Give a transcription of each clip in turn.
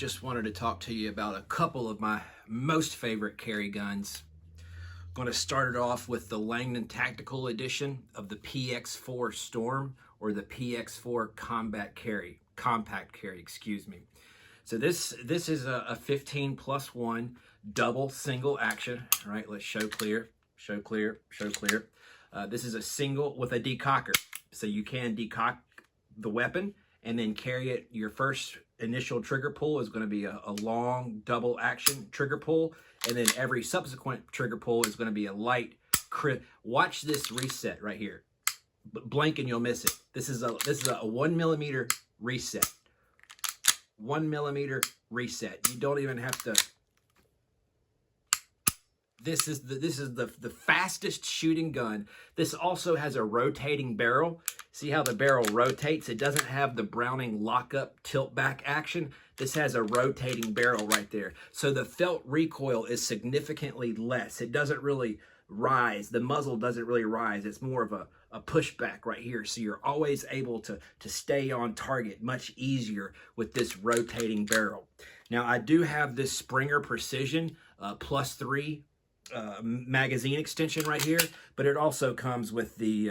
Just wanted to talk to you about a couple of my most favorite carry guns. I'm going to start it off with the Langdon Tactical Edition of the PX4 Storm, or the PX4 Compact Carry, excuse me. So this is a 15+1 double single action. All right, let's show clear. This is a single with a decocker, so you can decock the weapon and then carry it. Your first initial trigger pull is going to be a long double action trigger pull, and then every subsequent trigger pull is going to be a light crit. Watch this reset right here. Blink and you'll miss it. This is a 1mm reset. 1mm reset. You don't even have to. This is the fastest shooting gun. This also has a rotating barrel. See how the barrel rotates? It doesn't have the Browning lockup tilt back action. This has a rotating barrel right there. So the felt recoil is significantly less. It doesn't really rise. The muzzle doesn't really rise. It's more of a pushback right here. So you're always able to stay on target much easier with this rotating barrel. Now I do have this Springer Precision +3 magazine extension right here, but it also comes with the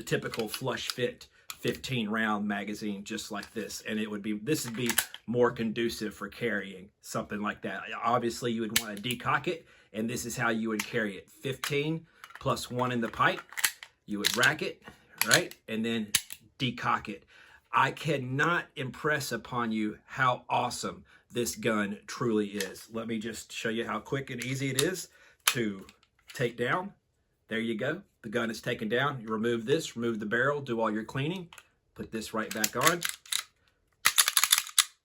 typical flush fit 15 round magazine, just like this, and this would be more conducive for carrying something like that. Obviously you would want to decock it, and this is how you would carry it. 15+1 in the pipe, you would rack it, right, and then decock it. I cannot impress upon you how awesome this gun truly is. Let me just show you how quick and easy it is to take down. There you go. The gun is taken down. You remove this, remove the barrel, do all your cleaning, put this right back on.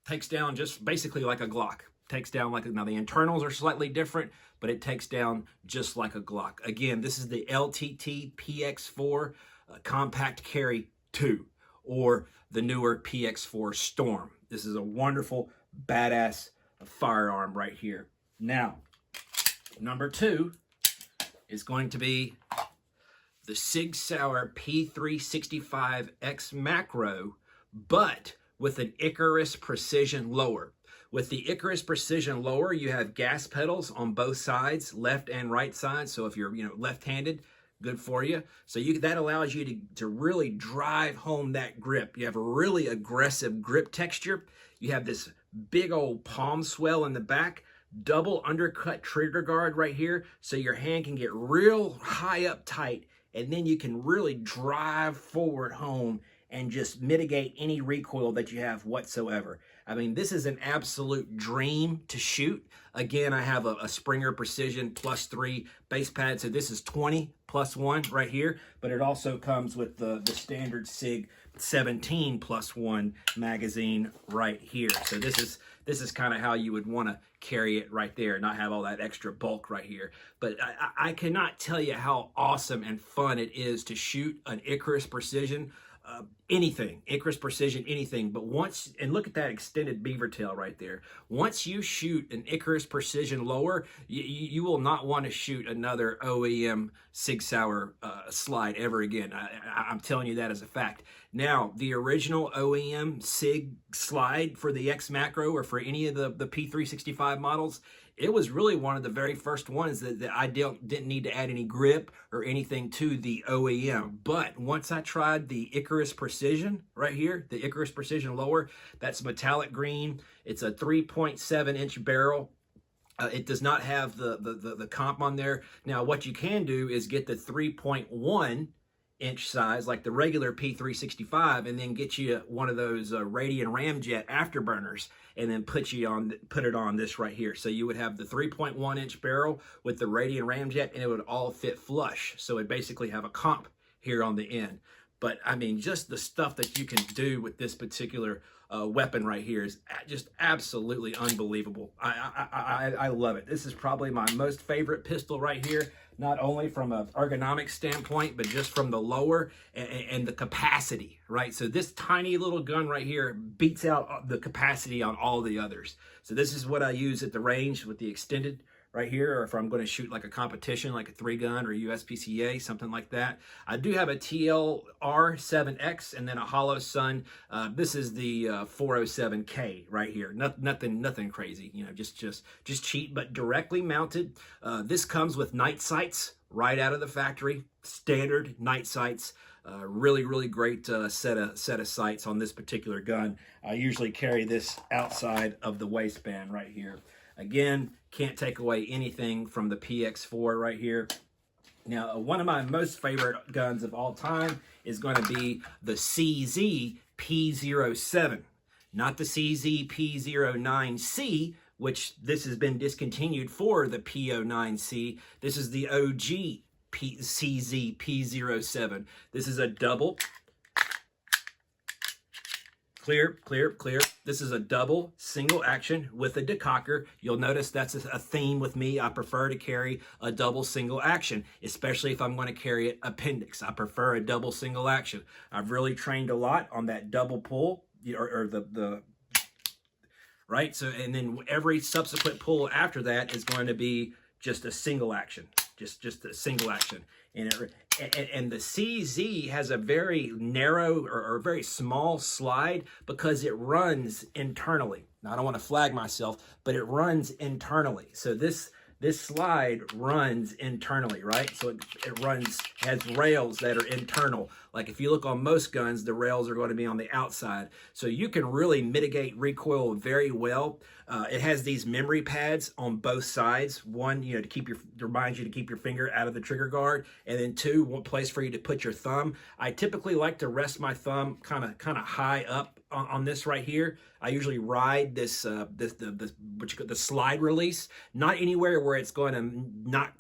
Takes down just basically like a Glock. Takes down like, now the internals are slightly different, but it takes down just like a Glock. Again, this is the LTT PX4 Compact Carry 2, or the newer PX4 Storm. This is a wonderful, badass firearm right here. Now, number 2 is going to be the Sig Sauer P365 X Macro, but with an Icarus Precision lower. With the Icarus Precision lower, you have gas pedals on both sides, left and right side. So if you're left-handed, good for you. So that allows you to really drive home that grip. You have a really aggressive grip texture. You have this big old palm swell in the back, double undercut trigger guard right here, so your hand can get real high up tight, and then you can really drive forward home and just mitigate any recoil that you have whatsoever. I mean, this is an absolute dream to shoot. Again, I have a Springer Precision +3 base pad, so this is 20+1 right here, but it also comes with the standard Sig 17+1 magazine right here. So this is kind of how you would want to carry it right there, not have all that extra bulk right here. But I cannot tell you how awesome and fun it is to shoot an Icarus Precision anything, Icarus Precision anything. But once, and look at that extended beaver tail right there. Once you shoot an Icarus Precision lower, you will not want to shoot another OEM Sig Sauer slide ever again. I'm telling you that as a fact. Now, the original OEM Sig slide for the X Macro, or for any of the P365 models, it was really one of the very first ones that I didn't need to add any grip or anything to the OEM. But once I tried the Icarus Precision right here, the Icarus Precision lower, that's metallic green. It's a 3.7-inch barrel. It does not have the comp on there. Now, what you can do is get the 3.1-inch size, like the regular P365, and then get you one of those Radian Ramjet afterburners, and then put it on this right here. So you would have the 3.1-inch barrel with the Radian Ramjet, and it would all fit flush. So it basically have a comp here on the end. But I mean, just the stuff that you can do with this particular weapon right here is just absolutely unbelievable. I love it. This is probably my most favorite pistol right here, not only from an ergonomic standpoint, but just from the lower and the capacity, right? So this tiny little gun right here beats out the capacity on all the others. So this is what I use at the range with the extended right here, or if I'm going to shoot like a competition, like a 3-gun or USPCA, something like that. I do have a TLR7X and then a Hollow Sun. This is the 407K right here. Nothing crazy, you know, just cheap, but directly mounted. This comes with night sights right out of the factory, standard night sights. Really great set of sights on this particular gun. I usually carry this outside of the waistband right here. Again, can't take away anything from the PX4 right here. Now, one of my most favorite guns of all time is going to be the CZ P07, not the CZ P09C, which this has been discontinued for the P09C. This is the OG CZ P07. This is a double. Clear. This is a double single action with a decocker. You'll notice that's a theme with me. I prefer to carry a double single action, especially if I'm going to carry an appendix. I prefer a double single action. I've really trained a lot on that double pull, or the right. So, and then every subsequent pull after that is going to be just a single action, just a single action. And the CZ has a very narrow or very small slide because it runs internally. Now, I don't want to flag myself, but it runs internally. So this slide runs internally, right? So it has rails that are internal. Like if you look on most guns, the rails are going to be on the outside. So you can really mitigate recoil very well. It has these memory pads on both sides. One, you know, to remind you to keep your finger out of the trigger guard, and then two, one place for you to put your thumb. I typically like to rest my thumb kind of high up on this right here. I usually ride this the slide release, not anywhere where it's going to not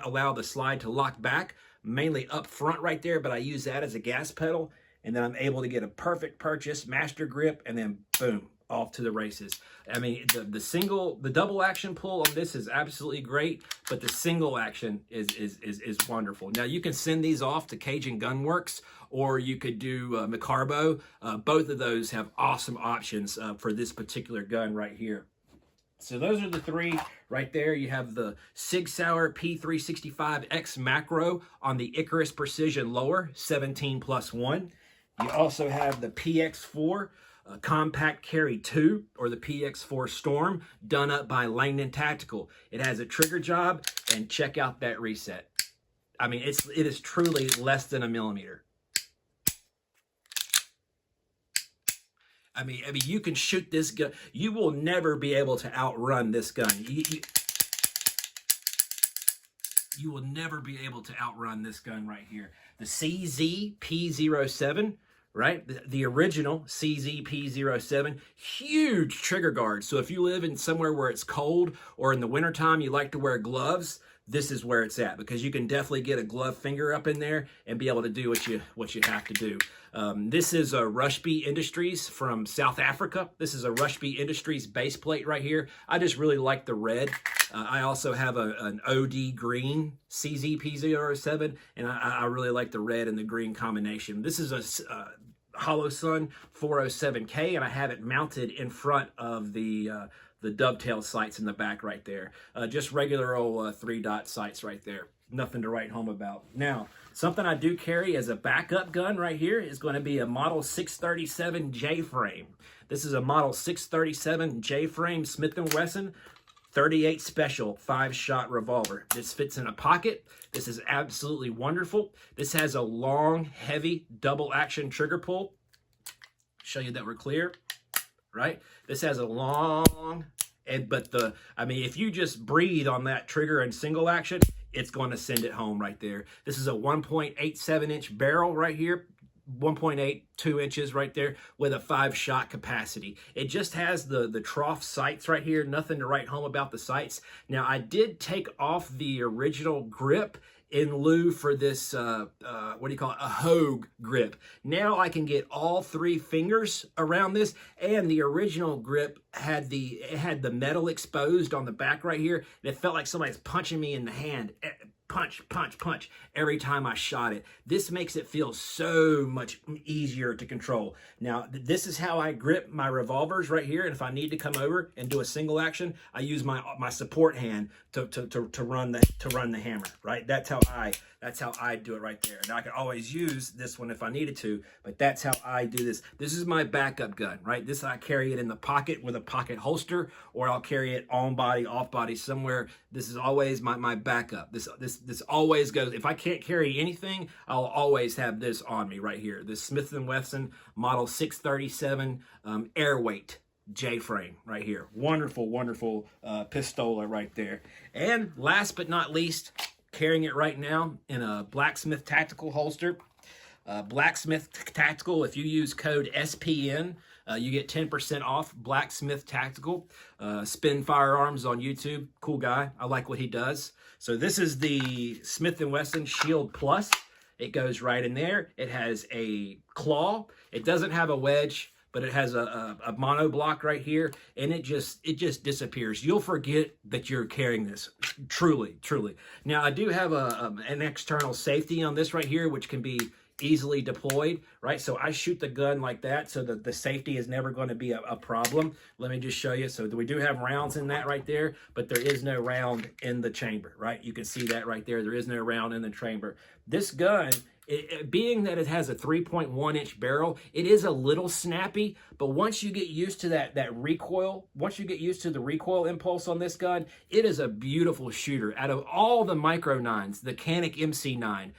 allow the slide to lock back, mainly up front right there, but I use that as a gas pedal, and then I'm able to get a perfect purchase, master grip, and then boom, off to the races. I mean, the double action pull on this is absolutely great, but the single action is wonderful. Now, you can send these off to Cajun Gunworks, or you could do Micarbo. Both of those have awesome options for this particular gun right here. So those are the three right there. You have the Sig Sauer P365X macro on the Icarus Precision Lower, 17+1. You also have the PX4 Compact Carry 2, or the PX4 Storm, done up by Langdon Tactical. It has a trigger job, and check out that reset. I mean, it is truly less than a millimeter. I mean, you can shoot this gun. You will never be able to outrun this gun. You will never be able to outrun this gun right here. The CZ P07, right? The original CZ P07, huge trigger guard. So if you live in somewhere where it's cold, or in the wintertime you like to wear gloves, this is where it's at, because you can definitely get a glove finger up in there and be able to do what you have to do. This is a Rushby Industries from South Africa. This is a Rushby Industries base plate right here. I just really like the red. I also have an OD green CZ P07, and I really like the red and the green combination. This is a Hollow Sun 407K, and I have it mounted in front of the dovetail sights in the back right there. Just regular old 3-dot sights right there. Nothing to write home about. Now, something I do carry as a backup gun right here is going to be a Model 637 J-frame. This is a Model 637 J-frame Smith & Wesson 38 Special 5-shot revolver. This fits in a pocket. This is absolutely wonderful. This has a long, heavy double action trigger pull. Show you that we're clear, right? This has a long, I mean, if you just breathe on that trigger in single action, it's going to send it home right there. This is a 1.87-inch barrel right here, 1.82 inches right there, with a 5-shot capacity. It just has the trough sights right here. Nothing to write home about the sights. Now, I did take off the original grip in lieu for this, what do you call it, a Hogue grip. Now I can get all 3 fingers around this, and the original grip had the metal exposed on the back right here, and it felt like somebody's punching me in the hand. punch, punch, punch every time I shot it. This makes it feel so much easier to control. Now, this is how I grip my revolvers right here. And if I need to come over and do a single action, I use my support hand to run the hammer, right? That's how I do it right there. Now I can always use this one if I needed to, but that's how I do this. This is my backup gun, right? This, I carry it in the pocket with a pocket holster, or I'll carry it on body, off body, somewhere. This is always my backup. This always goes. If I can't carry anything, I'll always have this on me right here. This Smith & Wesson Model 637 airweight J-frame right here. Wonderful, wonderful pistola right there. And last but not least, carrying it right now in a Blacksmith Tactical holster. Blacksmith Tactical, if you use code SPN, you get 10% off. Blacksmith Tactical. Spin Firearms on YouTube. Cool guy. I like what he does. So this is the Smith & Wesson Shield Plus. It goes right in there. It has a claw. It doesn't have a wedge, but it has a monoblock right here, and it just disappears. You'll forget that you're carrying this. Truly, truly. Now, I do have an external safety on this right here, which can be easily deployed, right? So I shoot the gun like that, so that the safety is never going to be a problem. Let me just show you. So we do have rounds in that right there, but there is no round in the chamber, right? You can see that right there. There is no round in the chamber. This gun, being that it has a 3.1-inch barrel, it is a little snappy, but once you get used to that recoil, once you get used to the recoil impulse on this gun, it is a beautiful shooter. Out of all the Micro 9s, the Canik MC9,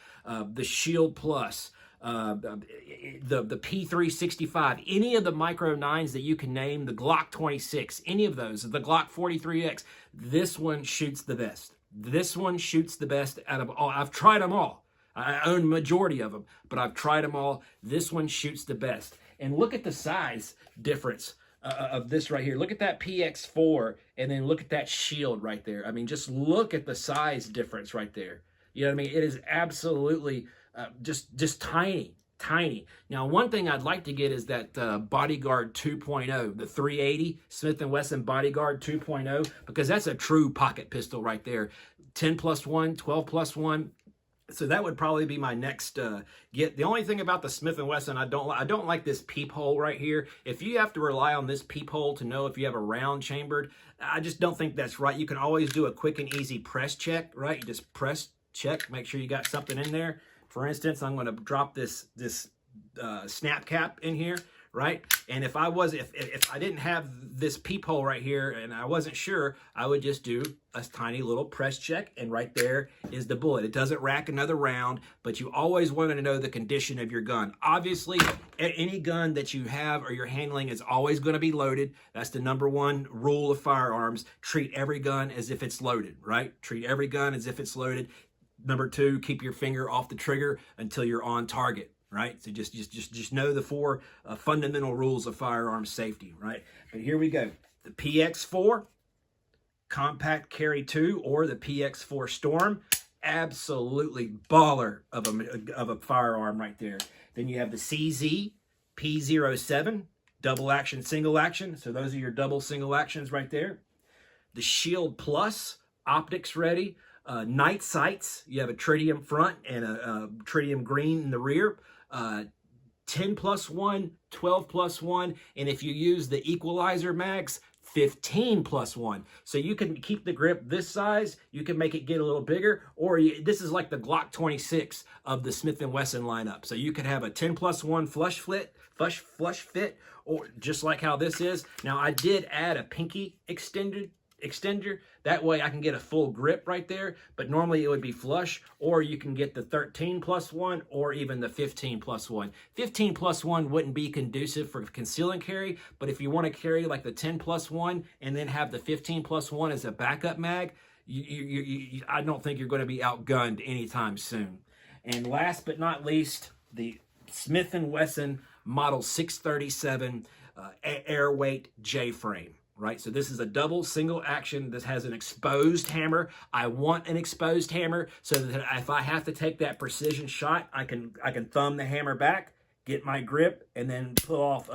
the Shield Plus, the P365, any of the Micro 9s that you can name, the Glock 26, any of those, the Glock 43X, this one shoots the best. This one shoots the best out of all. I've tried them all. I own the majority of them, but I've tried them all. This one shoots the best. And look at the size difference of this right here. Look at that PX4, and then look at that Shield right there. I mean, just look at the size difference right there. You know what I mean? It is absolutely just tiny, tiny. Now, one thing I'd like to get is that Bodyguard 2.0, the 380 Smith & Wesson Bodyguard 2.0, because that's a true pocket pistol right there. 10+1, 12+1. So that would probably be my next get. The only thing about the Smith & Wesson, I don't like this peephole right here. If you have to rely on this peephole to know if you have a round chambered, I just don't think that's right. You can always do a quick and easy press check, right? You just press check, make sure you got something in there. For instance, I'm going to drop this snap cap in here, right? And if I didn't have this peephole right here and I wasn't sure, I would just do a tiny little press check, and right there is the bullet. It doesn't rack another round, but you always want to know the condition of your gun. Obviously, any gun that you have or you're handling is always going to be loaded. That's the #1 rule of firearms. Treat every gun as if it's loaded, right? Treat every gun as if it's loaded. #2, keep your finger off the trigger until you're on target. Right? So just know the 4 fundamental rules of firearm safety, right? But here we go. The PX4 Compact Carry 2, or the PX4 Storm, absolutely baller of a firearm right there. Then you have the CZ P07, double action, single action. So those are your double single actions right there. The Shield Plus, optics ready. Night sights. You have a tritium front and a tritium green in the rear. 10+1, 12+1, and if you use the equalizer mags, 15+1. So you can keep the grip this size, you can make it get a little bigger, or this is like the Glock 26 of the Smith & Wesson lineup. So you could have a 10+1 flush fit, or just like how this is. Now, I did add a pinky extender. That way I can get a full grip right there, but normally it would be flush, or you can get the 13+1 or even the 15+1. 15+1 wouldn't be conducive for conceal and carry, but if you want to carry like the 10+1 and then have the 15+1 as a backup mag, I don't think you're going to be outgunned anytime soon. And last but not least, the Smith & Wesson Model 637 airweight J-frame. Right, so this is a double single action. This has an exposed hammer. I want an exposed hammer so that if I have to take that precision shot, I can thumb the hammer back, get my grip, and then pull off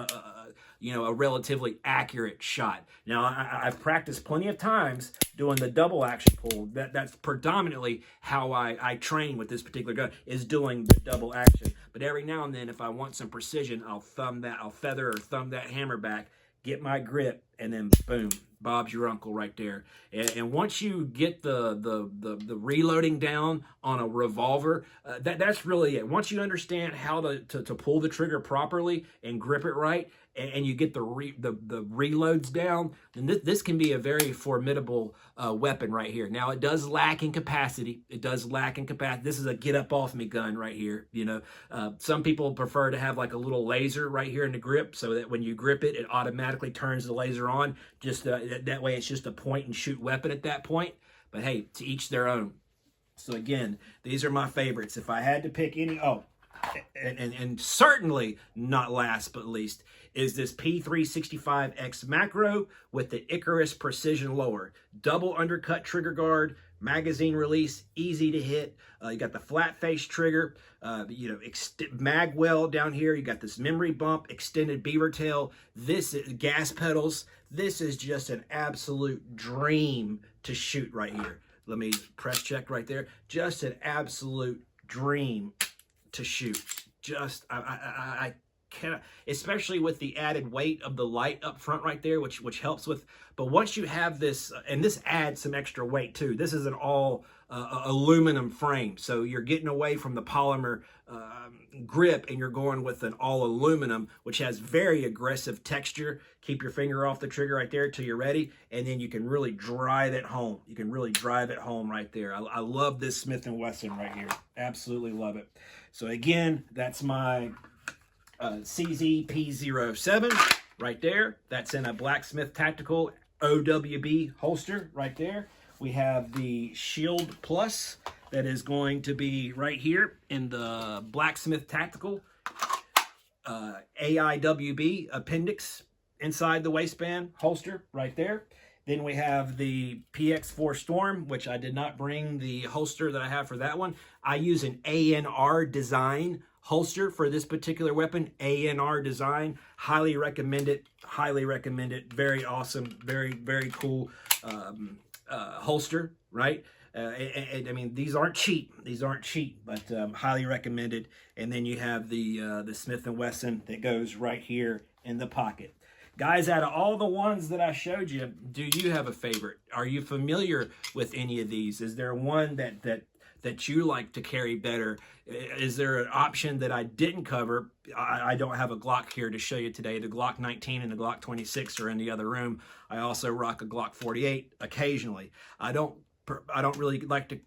you know, a relatively accurate shot. Now, I've practiced plenty of times doing the double action pull. That's predominantly how I train with this particular gun, is doing the double action. But every now and then, if I want some precision, I'll feather or thumb that hammer back, get my grip, and then boom, Bob's your uncle right there. And once you get the reloading down on a revolver, that's really it. Once you understand how to pull the trigger properly and grip it right, and you get the reloads down, then this can be a very formidable weapon right here. Now, it does lack in capacity. This is a get up off me gun right here. You know, some people prefer to have like a little laser right here in the grip, so that when you grip it, it automatically turns the laser on. Just that way, it's just a point and shoot weapon at that point. But hey, to each their own. So again, these are my favorites. If I had to pick any, and certainly not last but least, is this P365X macro with the Icarus precision lower. Double undercut trigger guard, magazine release, easy to hit. You got the flat face trigger, mag well down here. You got this memory bump, extended beaver tail. This is gas pedals. This is just an absolute dream to shoot right here. Let me press check right there. Just an absolute dream to shoot. Just, I cannot, especially with the added weight of the light up front right there, which helps with, but once you have this, and this adds some extra weight too. This is an all aluminum frame, so you're getting away from the polymer grip, and you're going with an all aluminum, which has very aggressive texture. Keep your finger off the trigger right there till you're ready, and then you can really drive it home. You can really drive it home right there. I love this Smith & Wesson right here. Absolutely love it. So again, that's my CZ-P07 right there. That's in a Blacksmith Tactical OWB holster right there. We have the Shield Plus that is going to be right here in the Blacksmith Tactical AIWB appendix inside the waistband holster right there. Then we have the PX4 Storm, which I did not bring the holster that I have for that one. I use an ANR design holster for this particular weapon. ANR design. Highly recommend it. Highly recommend it. Very awesome. Very, very cool holster, right? And I mean, these aren't cheap. These aren't cheap, but highly recommended. And then you have the Smith & Wesson that goes right here in the pocket. Guys, out of all the ones that I showed you, do you have a favorite? Are you familiar with any of these? Is there one that you like to carry better? Is there an option that I didn't cover? I don't have a Glock here to show you today. The Glock 19 and the Glock 26 are in the other room. I also rock a Glock 48 occasionally. I don't really like to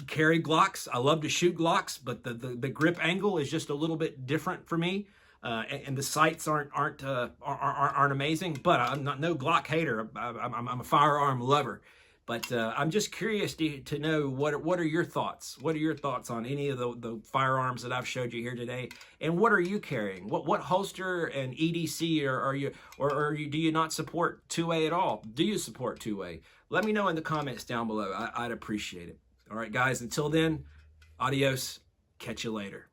carry Glocks. I love to shoot Glocks, but the grip angle is just a little bit different for me. And the sights aren't amazing, but I'm not no Glock hater. I'm a firearm lover, but I'm just curious to know what are your thoughts? What are your thoughts on any of the firearms that I've showed you here today? And what are you carrying? What holster and EDC are you, or do you not support 2A at all? Do you support 2A? Let me know in the comments down below. I'd appreciate it. All right, guys. Until then, adios. Catch you later.